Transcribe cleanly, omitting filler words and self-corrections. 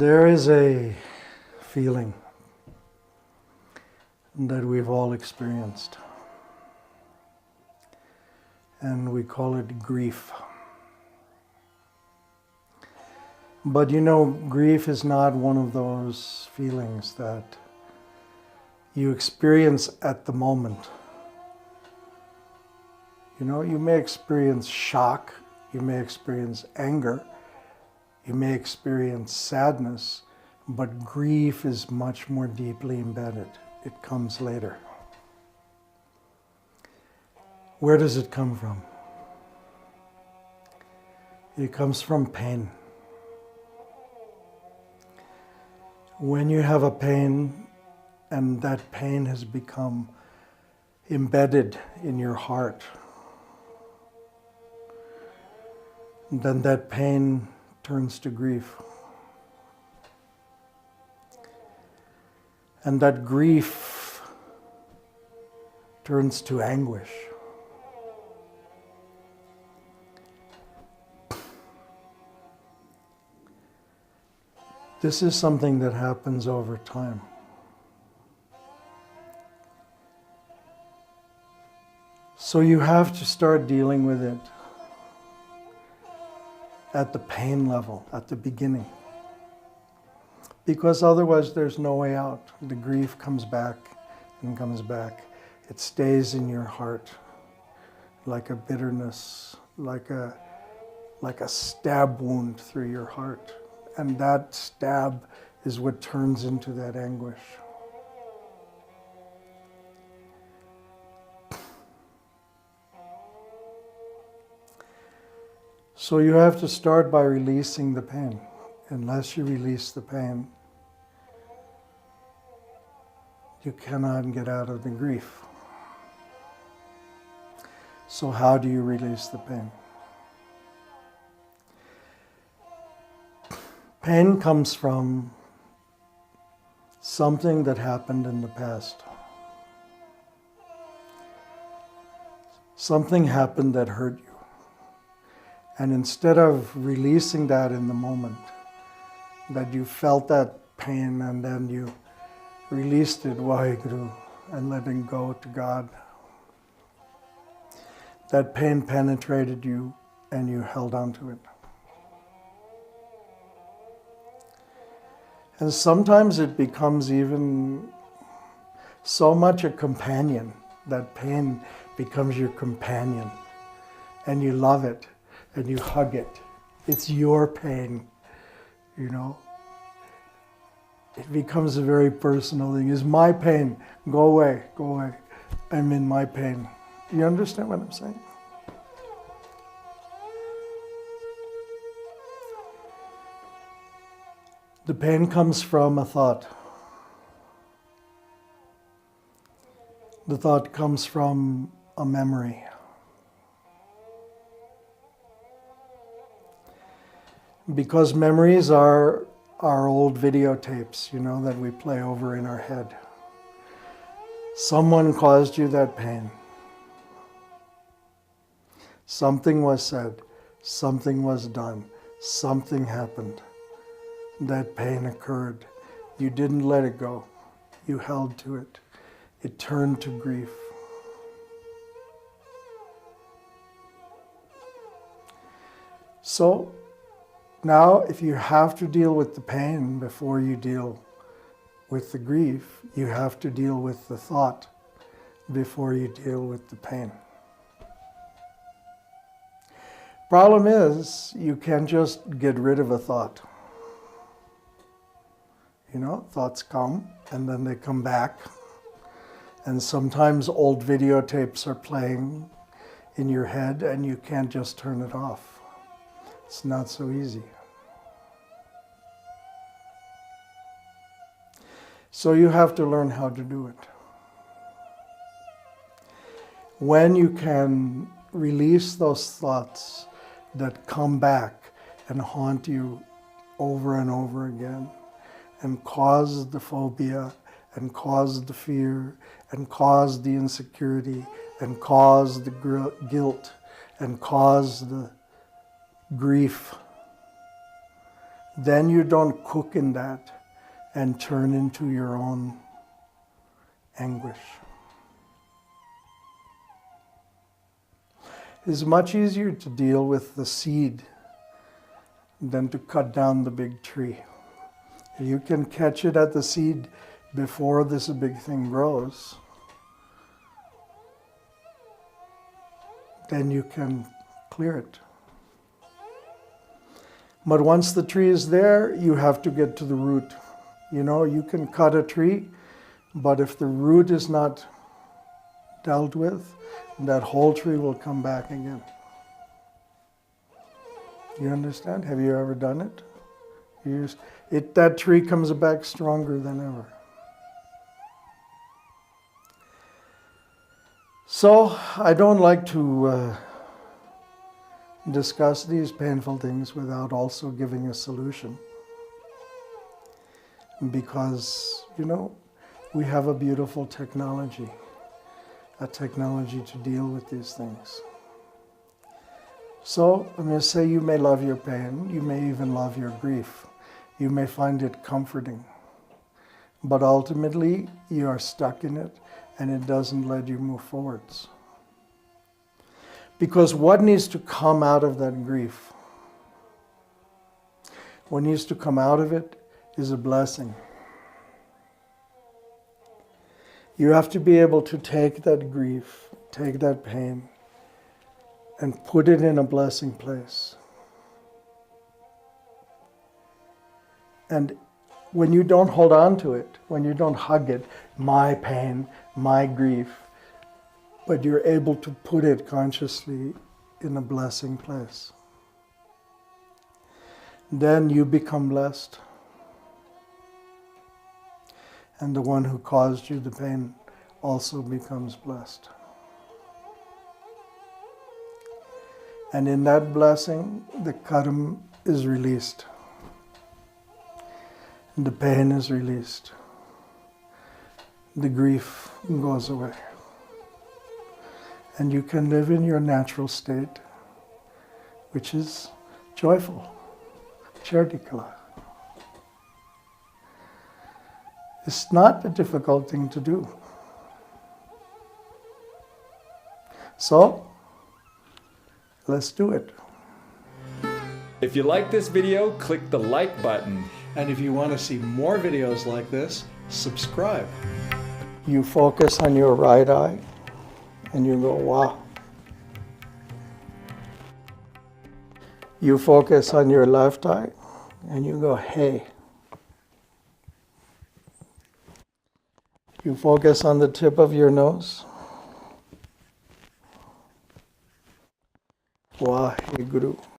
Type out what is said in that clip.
There is a feeling that we've all experienced, and we call it grief. But you know, grief is not one of those feelings that you experience at the moment. You know, you may experience shock, you may experience anger, you may experience sadness, but grief is much more deeply embedded. It comes later. Where does it come from? It comes from pain. When you have a pain and that pain has become embedded in your heart, then that pain turns to grief. And that grief turns to anguish. This is something that happens over time. So you have to start dealing with it at the pain level, at the beginning. Because otherwise there's no way out. The grief comes back and comes back. It stays in your heart like a bitterness, like a stab wound through your heart. And that stab is what turns into that anguish. So you have to start by releasing the pain. Unless you release the pain, you cannot get out of the grief. So how do you release the pain? Pain comes from something that happened in the past. Something happened that hurt you. And instead of releasing that in the moment, that you felt that pain and then you released it, Vaheguru, and letting go to God, that pain penetrated you and you held on to it. And sometimes it becomes even so much a companion, that pain becomes your companion, and you love it, and you hug it. It's your pain, you know. It becomes a very personal thing. It's my pain. Go away, go away. I'm in my pain. You understand what I'm saying? The pain comes from a thought. The thought comes from a memory. Because memories are our old videotapes, you know, that we play over in our head. Someone caused you that pain. Something was said, something was done, something happened. That pain occurred. You didn't let it go. You held to it. It turned to grief. So now, if you have to deal with the pain before you deal with the grief, you have to deal with the thought before you deal with the pain. Problem is, you can't just get rid of a thought. You know, thoughts come and then they come back. And sometimes old videotapes are playing in your head and you can't just turn it off. It's not so easy. So you have to learn how to do it. When you can release those thoughts that come back and haunt you over and over again, and cause the phobia, and cause the fear, and cause the insecurity, and cause the guilt, and cause the grief, then you don't cook in that and turn into your own anguish. It's much easier to deal with the seed than to cut down the big tree. If you can catch it at the seed before this big thing grows, then you can clear it. But once the tree is there, you have to get to the root. You know, you can cut a tree, but if the root is not dealt with, that whole tree will come back again. You understand? Have you ever done it? That tree comes back stronger than ever. So I don't like to discuss these painful things without also giving a solution. Because, you know, we have a beautiful technology, a technology to deal with these things. So I'm going to say you may love your pain, you may even love your grief, you may find it comforting, but ultimately you are stuck in it and it doesn't let you move forwards. Because what needs to come out of that grief, what needs to come out of it is a blessing. You have to be able to take that grief, take that pain, and put it in a blessing place. And when you don't hold on to it, when you don't hug it, my pain, my grief, but you're able to put it consciously in a blessing place, then you become blessed. And the one who caused you the pain also becomes blessed. And in that blessing, the karma is released. The pain is released. The grief goes away. And you can live in your natural state, which is joyful, Chardikala. It's not a difficult thing to do. So, let's do it. If you like this video, click the like button. And if you want to see more videos like this, subscribe. You focus on your right eye and you go, wow. You focus on your left eye and you go, hey. You focus on the tip of your nose. Waheguru.